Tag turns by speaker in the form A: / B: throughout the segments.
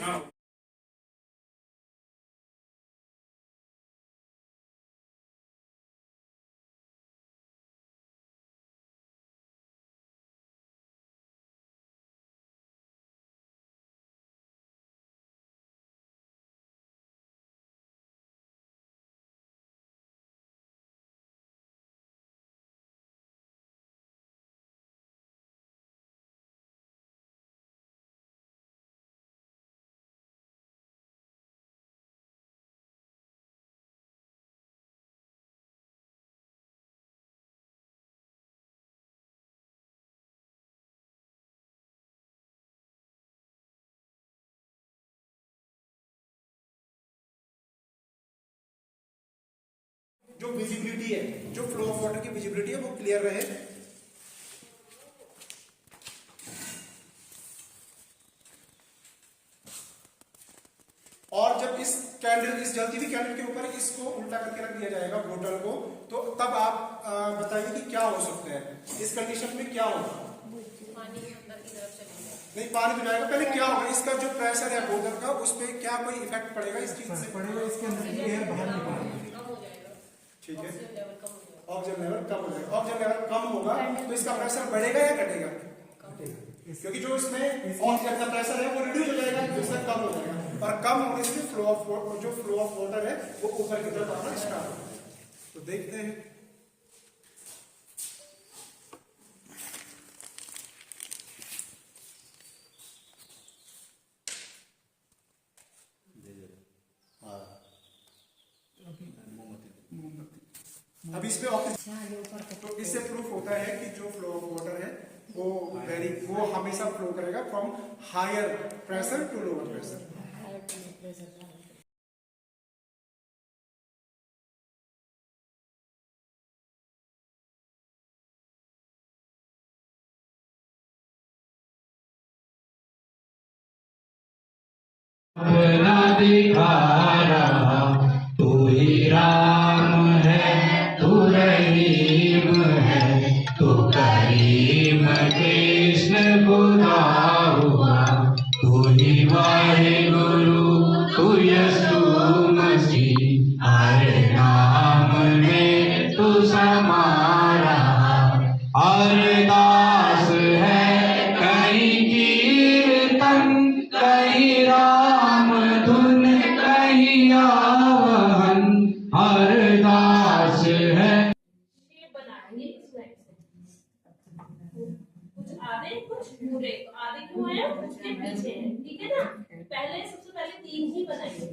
A: हाँ। जो विजिबिलिटी है, जो फ्लो ऑफ वाटर की विजिबिलिटी है वो क्लियर रहे। और जब इस कैंडल, इस जलती हुई कैंडल के ऊपर इसको उल्टा करके रख दिया जाएगा बोतल को, तो तब आप बताइए कि क्या हो सकता है इस कंडीशन में, क्या होगा?
B: पानी के अंदर की तरफ चलेगा।
A: नहीं, पानी तो जाएगा, पहले क्या होगा, इसका जो प्रेशर है बोतल का उस पर क्या कोई इफेक्ट पड़ेगा इस चीज से?
C: पड़ेगा, इसके अंदर की एयर बाहर निकलेगी।
B: कम हो जाएगा,
A: ठीक है,
B: ऑक्सीजन लेवल कम हो जाएगा।
A: ऑक्सीजन लेवल कम हो जाएगा। ऑक्सीजन लेवल कम होगा तो इसका प्रेशर बढ़ेगा या घटेगा? क्योंकि जो इसमें ऑक्सीजन का प्रेशर है वो रिड्यूस हो जाएगा, तो इसका कम हो जाएगा, और कम होने से फ्लो ऑफ वाटर है वो ऊपर की तरफ आना स्टार्ट होगा। तो देखते हैं। अब इसमें ऑक्सीजन, तो इससे प्रूफ होता है कि जो फ्लो ऑफ वाटर है वो हमेशा फ्लो करेगा from higher pressure to lower pressure.
D: अपना दिखा रहा तू ही राम है, तू रहीम है, तू करीम कृष्ण खुदा हुआ, तू ही वाहिगुरु, तू यसु मसीह, हर नाम में तू समा रहा। अरदास है कहीं कीर्तन, कहीं राम धुन, कहीं आवन, अरदास है।
B: शेप बनाएंगे इस लाइन से, कुछ आधे कुछ पूरे। तो आधे क्यों है, उसके पीछे है, ठीक है ना। पहले सबसे पहले 3 ही बनाएंगे,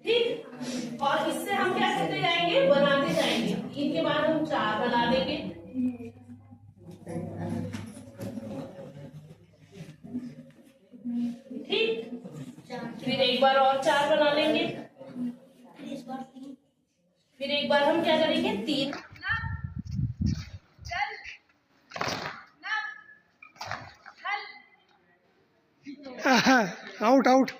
B: ठीक। और इससे हम क्या करते जाएंगे, बनाते जाएंगे। 3 के बाद हम 4 बना देंगे, ठीक। फिर एक बार और 4 बना लेंगे, फिर एक बार हम क्या करेंगे, 3।
C: Out out.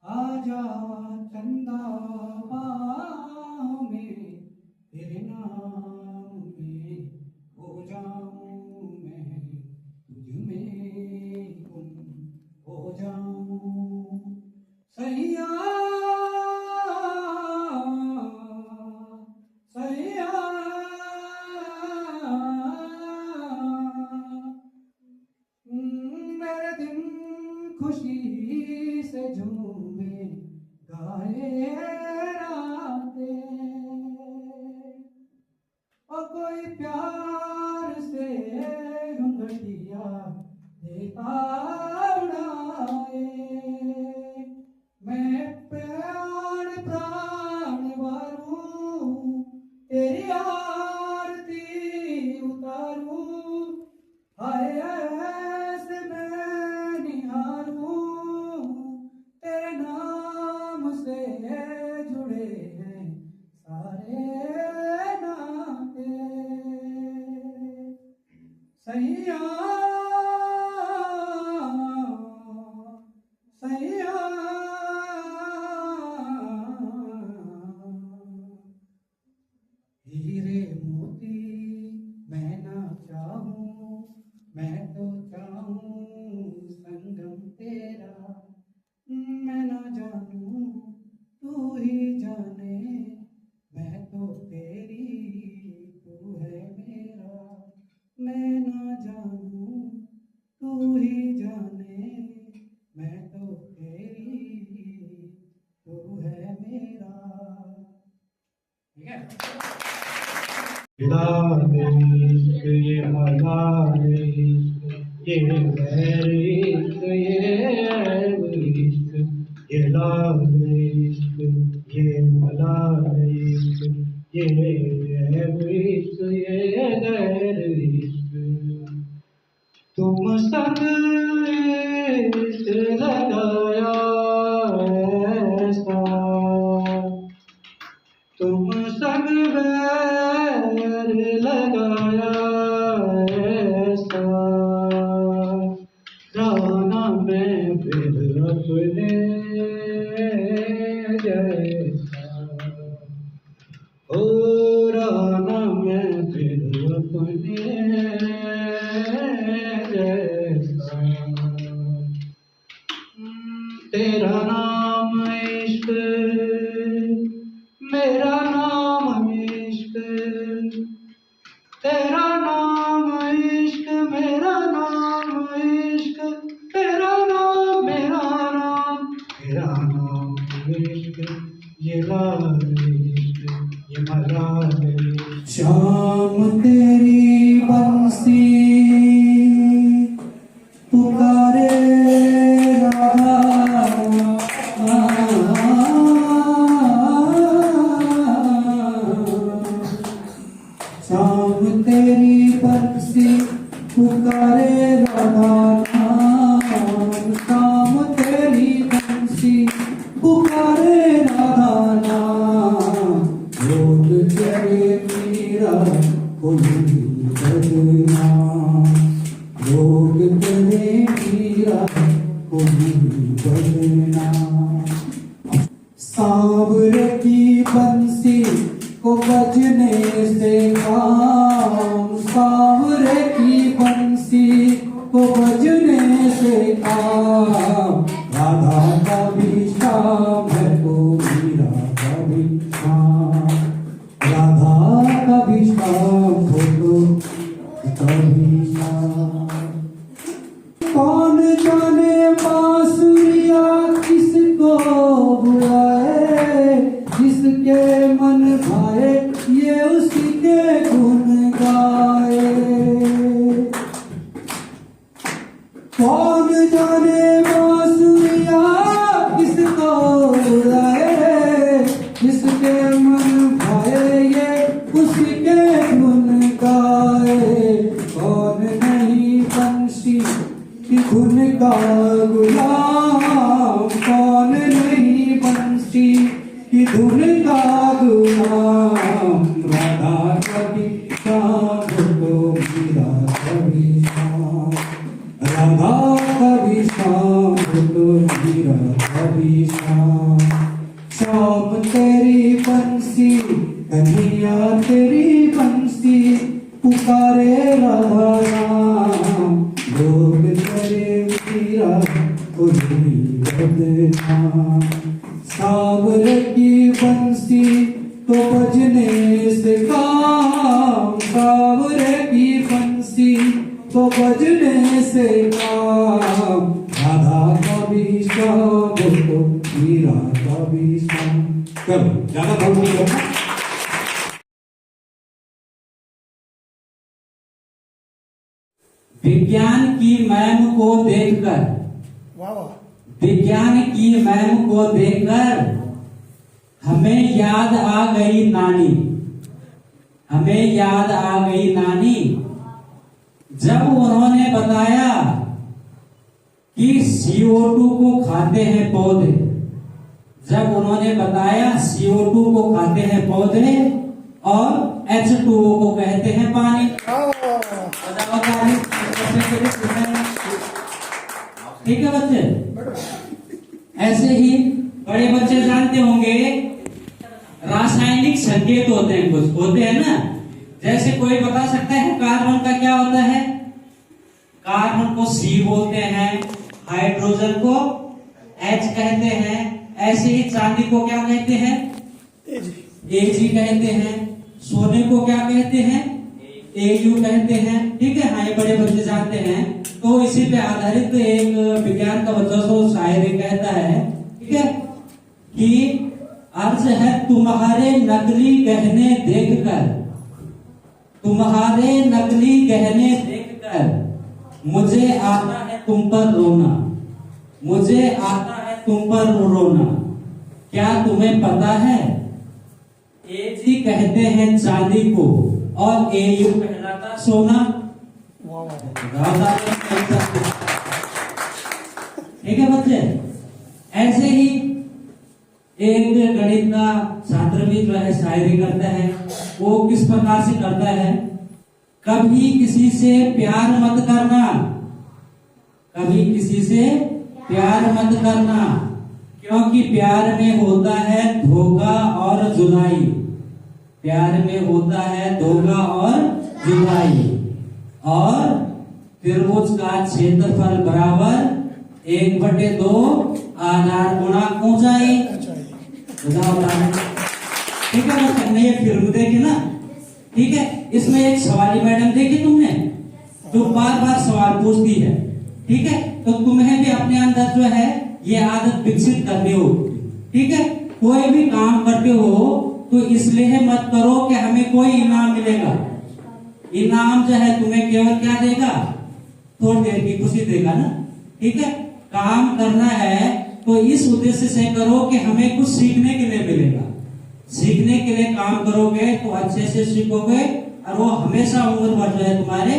D: आजा चंदा बाहों में, तेरे नाम में हो जाऊं मैं, तुझ में खुशी से झूमे गाए राते, और कोई प्यार से घुंघटिया देता उड़ाए। मैं प्राण प्राण वारूं तेरी आरती उतारूं, हाय ऐसे मैं निहारूं तेरे नाम से जुड़े हैं सारे नाते। सैया सैया हीरे मोती मैं ना चाहूं, मैं तो चाहूं संगम तेरा। मैं ना जानूं तू ही जाने, मैं तो तेरी तू है मेरा। मैं ना जानूं तू ही जाने, मैं तो तेरी तू है मेरा। ठीक है। इश्क ये मलाल इश्क, ये गैर इश्क, ये इश्क, ये लाल इश्क, ये मलाल इश्क, ये इश्क, ये गैर इश्क। तुम संग इश्क लगाया ऐसा, तुम संग बैर लगाया ऐसा, जाना मैं फिर अपने जैसा, हो राना मैं फिर अपने जैसा। तेरा नाम इश्क, मेरा नाम इश्क, तेरा नाम इश्क, मेरा नाम इश्क, तेरा नाम मेरा नाम, तेरा नाम इश्क, ये लाल इश्क, ये मलाल इश्क। शाम तेरी बंसी पुकारे शाम तेरी बंसी पुकारे राधा नाम, शाम तेरी बंसी पुकारे राधा नाम। लोग तेरे मीरा कोई बदनाम, लोग तेरे मीरा कोई बदनाम। सांवरे की बंसी को बजने से काम, सांवरे की बंसी को बजने से काम। राधा का भी शाम है तो मीरा का भी शाम, राधा का भी शाम हो तो कभी शाम। कौन जाने बांसुरिया किसको बुलाए, जिसके मन भाए ये उसी के गुण गाए। कौन जाने बांसुरिया किसको बुलाए, जिसके मन भाए ये उसी के गुण गाए। कौन नहीं बंसी की धुन का गुलाम, कौन नहीं बंसी की धुन का गुलाम। राधा कभी शाम तो मीरा कभी शाम, राधा कभी शाम तो मीरा कभी शाम। शाम तेरी बंसी कन्हैया तेरी बंसी पुकारे राधा नाम। लोग तेरे मीरा कोई बदनाम, सांवरे की बंसी तो बजने से काम, सांवरे की बंसी तो बजने से काम। राधा श्याम तो मीरा का भी श्याम। चलो ज्यादा बोल नहीं करना। विज्ञान की मैम को देखकर,
A: वाह वाह,
D: विज्ञान की मैम को देखकर हमें याद आ गई नानी, हमें याद आ गई नानी। जब उन्होंने बताया कि CO2 को खाते हैं पौधे, जब उन्होंने बताया CO2 को खाते हैं पौधे और H2O को कहते हैं पानी। ठीक है बच्चे। ऐसे ही बड़े बच्चे जानते होंगे रासायनिक संकेत होते हैं, कुछ होते हैं ना। जैसे कोई बता सकता है कार्बन का क्या होता है? कार्बन को C बोलते हैं, हाइड्रोजन को H कहते हैं, ऐसे ही चांदी को क्या कहते हैं? Ag कहते हैं, सोने को क्या कहते हैं? Au कहते हैं। ठीक है, हाँ ये बड़े बच्चे जानते हैं। तो इसी पे आधारित एक विज्ञान का बच्चा सो शायरी कहता है, ठीक है, कि अर्ज है तुम्हारे नकली गहने देखकर, तुम्हारे नकली गहने देखकर मुझे आता है तुम पर रोना, मुझे आता है तुम पर रोना। क्या तुम्हें पता है Ag कहते हैं चांदी को और Au कहलाता सोना। ठीक है बच्चे। ऐसे ही एक गणित का छात्र भी जो है शायरी करता है। वो किस प्रकार से करता है? कभी किसी से प्यार मत करना, कभी किसी से प्यार मत करना, क्योंकि प्यार में होता है धोखा और जुदाई, प्यार में होता है धोखा और जुदाई। और त्रिभुज का क्षेत्रफल बराबर 1/2 आधार गुणा ऊंचाई। ठीक है बच्चे, हमने ये फिल्म देखी ना, ठीक है, इसमें एक सवाली मैडम देखी तुमने, जो बार बार सवाल पूछती है। ठीक है, तो तुम्हें भी अपने अंदर जो है ये आदत विकसित करनी होगी। ठीक है, कोई भी काम करते हो तो इसलिए मत करो कि हमें कोई इनाम मिलेगा। इनाम जो है तुम्हें केवल क्या देगा? थोड़ी देर की खुशी देगा ना। ठीक है, काम करना है तो इस उद्देश्य से करो कि हमें कुछ सीखने के लिए मिलेगा। सीखने के लिए काम करोगे तो अच्छे से सीखोगे और वो हमेशा उम्र भर जो है तुम्हारे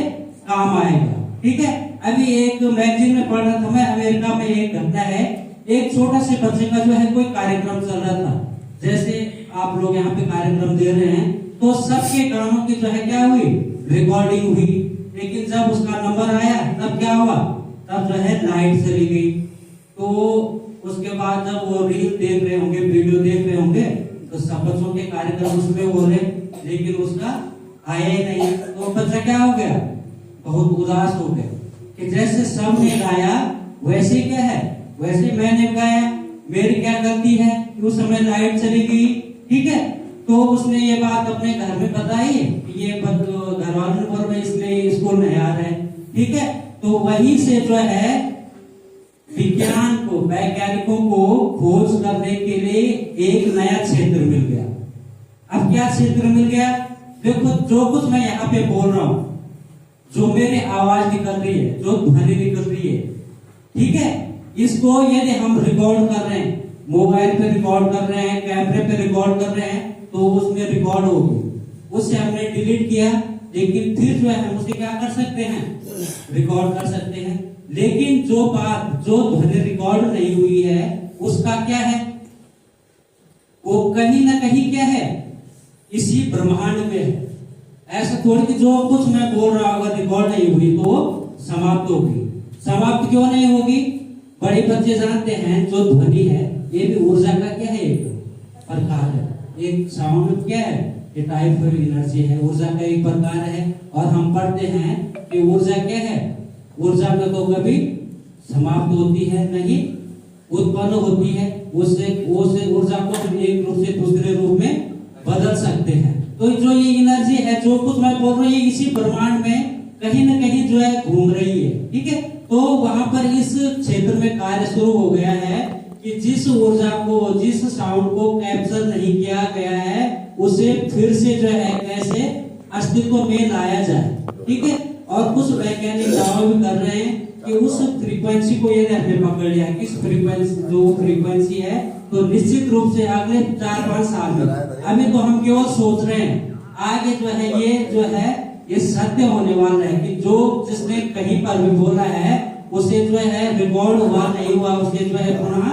D: काम आएगा। ठीक है, अभी एक मैगजीन में पढ़ रहा था मैं, अमेरिका में एक घटना है। एक छोटा से बच्चे का जो है कोई कार्यक्रम चल रहा था, जैसे आप लोग यहाँ पे कार्यक्रम दे रहे हैं, तो सबके कामों की जो है क्या हुई? रिकॉर्डिंग हुई। लेकिन जब उसका नंबर आया तब क्या हुआ? तब जो है लाइट चली गई। तो उसके बाद जब वो रील देख रहे होंगे, वीडियो देख रहे होंगे, तो सब बच्चों के कार्यक्रम उसमें हो रहे, लेकिन उसका आया ही नहीं। तो बच्चा क्या हो गया? बहुत उदास हो गया कि जैसे सबने गाया वैसे क्या है, वैसे मैंने गाया, मेरी क्या गलती है कि उस समय लाइट चली गई। ठीक है, तो उसने ये बात अपने घर में बताई कि ये घर वालों पर मैं इसलिए स्कूल नहीं आ रहे। ठीक है, तो वहीं से जो है विज्ञान को, वैज्ञानिकों को खोज करने के लिए एक नया क्षेत्र मिल गया। अब क्या क्षेत्र मिल गया? देखो, जो कुछ मैं यहाँ पे बोल रहा हूँ, जो मेरी आवाज निकल रही है, जो ध्वनि निकल रही है, ठीक है, इसको यदि हम रिकॉर्ड कर रहे हैं, मोबाइल पे रिकॉर्ड कर रहे हैं, कैमरे पे रिकॉर्ड कर रहे हैं, तो उसमें रिकॉर्ड होगी। उससे हमने डिलीट किया, लेकिन फिर जो है हम उसे क्या कर सकते हैं? रिकॉर्ड कर सकते हैं। लेकिन जो बात, जो ध्वनि रिकॉर्ड नहीं हुई है, उसका क्या है? वो कहीं ना कहीं क्या है? इसी ब्रह्मांड में है। ऐसा थोड़ी कि जो कुछ मैं बोल रहा हूँ अगर रिकॉर्ड नहीं हुई तो समाप्त होगी। समाप्त क्यों नहीं होगी? बड़े बच्चे जानते हैं जो ध्वनि है ये भी ऊर्जा का क्या है? एक प्रकार है। एक साउंड क्या है? ये टाइप ऑफ एनर्जी है, ऊर्जा का एक प्रकार है। और हम पढ़ते हैं कि ऊर्जा क्या है? ऊर्जा में तो कभी समाप्त होती है नहीं, उत्पन्न होती है। उससे ऊर्जा को एक रूप से दूसरे रूप में बदल सकते हैं। तो जो ये एनर्जी है, जो कुछ मैं बोल रही हूँ, इसी ब्रह्मांड में कहीं ना कहीं जो है घूम रही है। ठीक है, तो वहां पर इस क्षेत्र में इसमें कार्य शुरू हो गया है कि जिस ऊर्जा को, जिस साउंड को कैप्चर नहीं किया गया है उसे फिर से जो है कैसे अस्तित्व में लाया जाए, ठीक है। और कुछ वैज्ञानिक दावा भी कर रहे हैं कि उस फ्रीक्वेंसी को यदि हमने पकड़ लिया, किस फ्रीक्वेंसी, जो फ्रीक्वेंसी है, तो निश्चित रूप से अगले 4-5 साल में, अभी तो हम केवल सोच रहे हैं, आगे जो है ये सत्य होने वाला है कि जो जिसने कहीं पर भी बोला है उसे जो है रिकॉर्ड हुआ नहीं हुआ, उसे जो है पुनः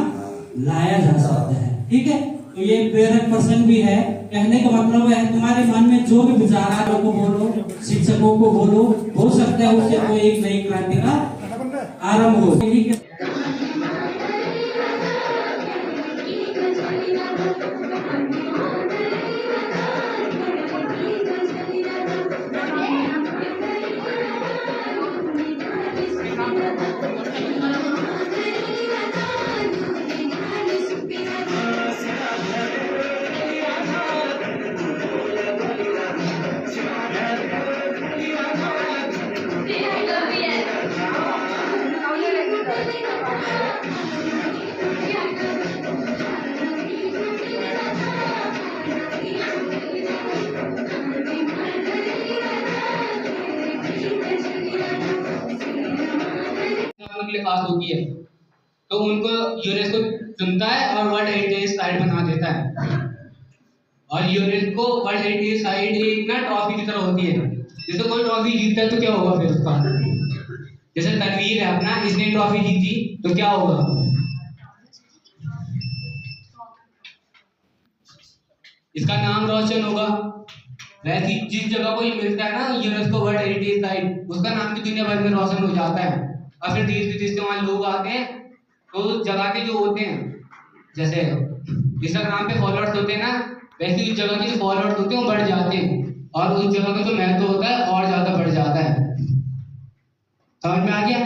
D: लाया जा सकता है, ठीक है। तो ये प्रेरक प्रसंग भी है। कहने का मतलब है तुम्हारे मन में जो भी विचार आ रहा को बोलो, शिक्षकों को बोलो, हो सकता है उससे कोई एक नई क्रांति का आरंभ हो, ठीक है।
E: पास होती है तो उनको यूनेस्को चुनता है और वर्ल्ड हेरिटेज साइट बना देता है। और यूनेस्को वर्ल्ड हेरिटेज साइट एक ना ट्रॉफी की तरह होती है। जैसे कोई ट्रॉफी जीतता है तो क्या होगा फिर उसका, जैसे तनवीर है अपना, इसने ट्रॉफी जीती तो क्या होगा, इसका नाम रोशन होगा। वैसे जिस जगह को ये मिलता है ना यूनेस्को वर्ल्ड हेरिटेज साइट, उसका नाम भी दुनिया भर में रोशन हो जाता है। और फिर देश विदेश से वहाँ लोग आते हैं तो उस जगह के जो होते हैं, जैसे इंस्टाग्राम पे फॉलोअर्स होते हैं ना, वैसे उस जगह के जो फॉलोअर्स होते हैं वो बढ़ जाते हैं और उस जगह का जो महत्व होता है और ज्यादा बढ़ जाता है। समझ में आ गया?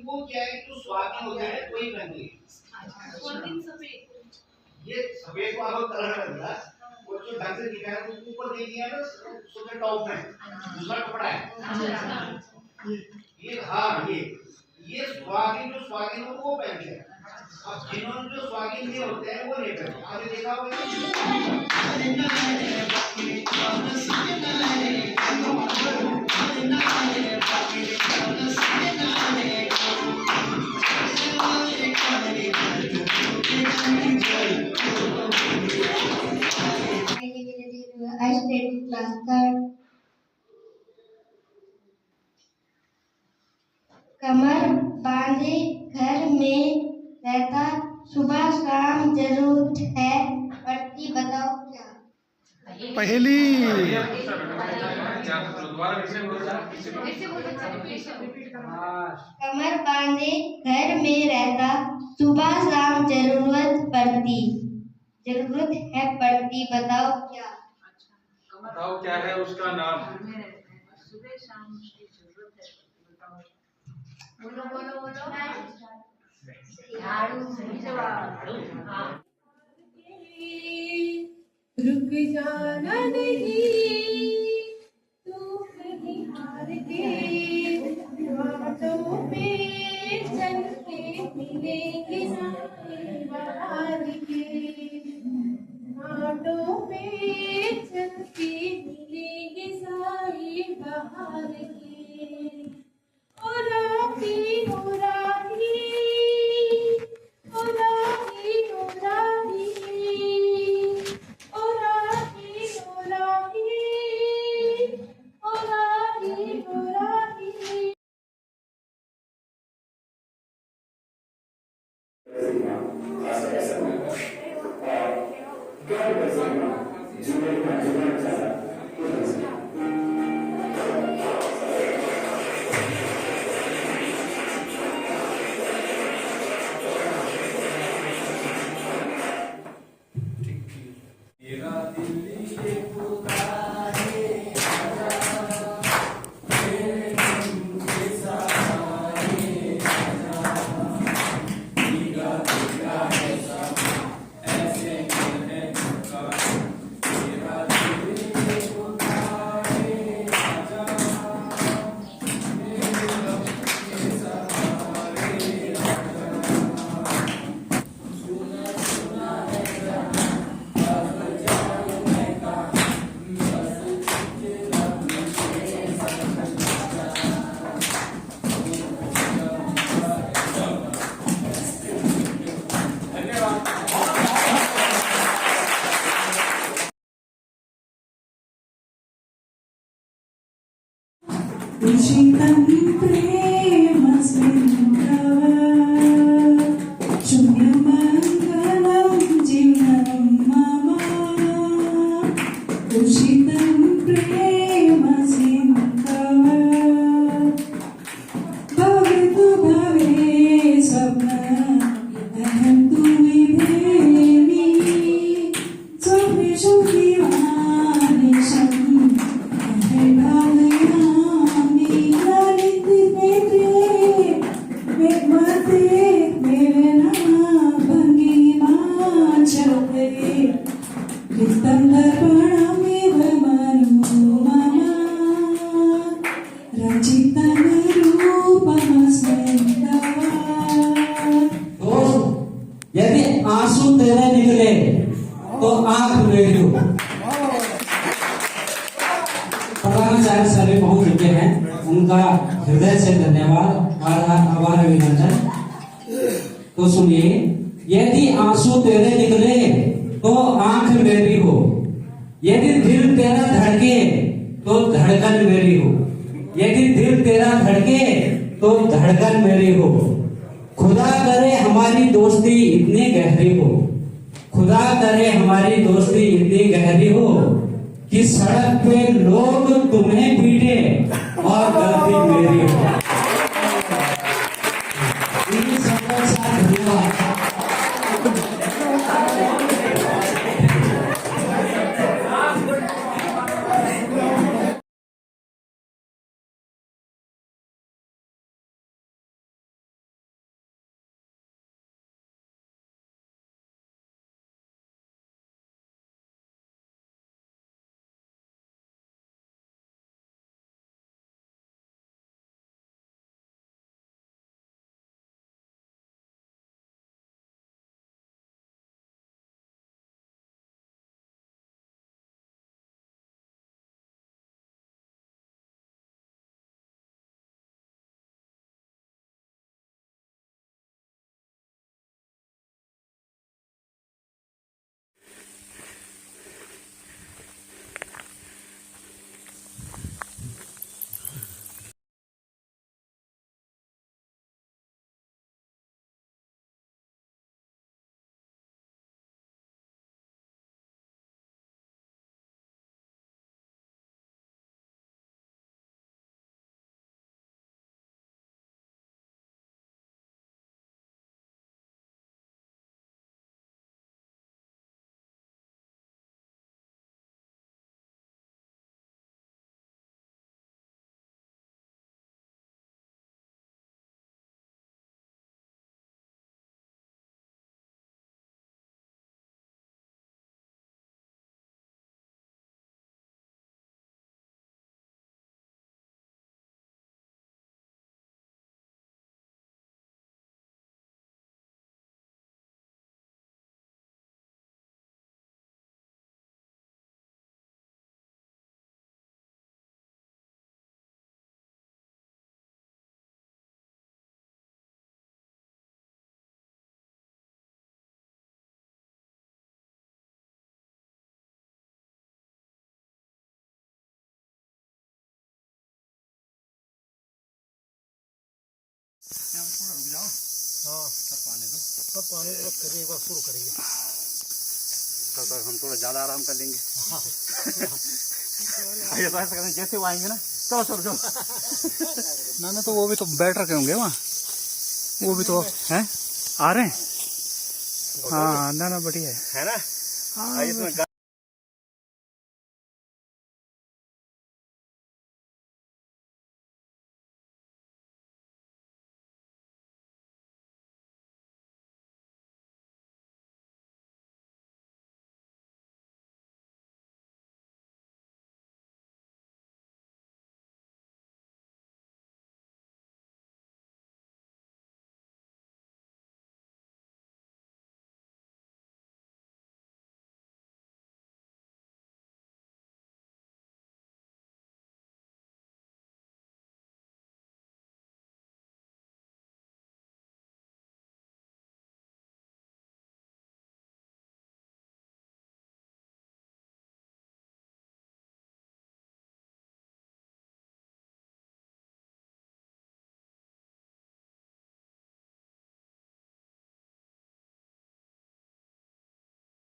C: वो क्या है तो स्वागत होता है कोई रंग ये सफेद को अलग कलर कर दिया, वो जो ढंग से दिखा है तो ऊपर दे दिया ना सुबह टॉप में दूसरा कपड़ा है ये। हाँ ये स्वागत जो स्वागत है वो पहनते हैं। अब जिन्होंने जो स्वागत नहीं होते हैं वो नहीं पहनते। आपने देखा होगा
F: I studied class third. कमर बांधे घर में रहता, सुबह शाम जरूरत है पड़ती, बताओ क्या?
A: पहेली।
F: कमर बांधे घर में रहता, सुबह शाम जरूरत है पड़ती, बताओ क्या?
G: बताओ क्या है उसका नाम?
B: सुबह शाम उसकी जरूरत है, बताओ। बोलो बोलो बोलो। झाड़ू। हाँ। रुक जाना नहीं, तू कहीं हार के, बातों पे चल के मिलेगी साए बहार के, बातों पे चल के मिलेगी साए बहार के। ओ राही ओ राही, ओ राही ओ राही, ओ राही ओ राही, ओ राही ओ राही।
H: उचितं प्रेम सिन्धव शून्यमङ्गलं जीवनं मम। उचितं प्रेम सिन्धव भवतु भवे स्वप्न अहं तु विभेमि स्वप्नेषु दीवानिशम् अहं भावयामि ललितनेत्रे मेघमते मेलना भङ्गिमाचलते चित्तं दर्पणमिव मनो मम रचितं रूपमस्मिन् तव।
D: दोस्त, यदि आंसू तेरे निकले तो आंख मेरी हो। प्रधानाचार्य सर भी पहुंच चुके हैं, उनका हृदय से धन्यवाद और आभार अभिनंदन। तो सुनिए, यदि आंसू तेरे निकले तो आंख मेरी हो, यदि दिल तेरा धड़के तो धड़कन मेरी हो, यदि दिल तेरा धड़के तो धड़कन मेरी हो। खुदा करे हमारी दोस्ती इतनी गहरी हो, खुदा करे हमारी दोस्ती इतनी गहरी हो कि सड़क पे लोग तुम्हें पीटे और गलती मेरी हो। इन्हीं सबके साथ धन्यवाद।
C: हम थोड़ा ज्यादा आराम कर लेंगे। जैसे वो आएंगे ना, चलो चलो चलो। ना तो वो भी तो बैठ रखे होंगे वहाँ, वो भी तो हैं, आ रहे हैं। हाँ ना बढ़िया है ना। हाँ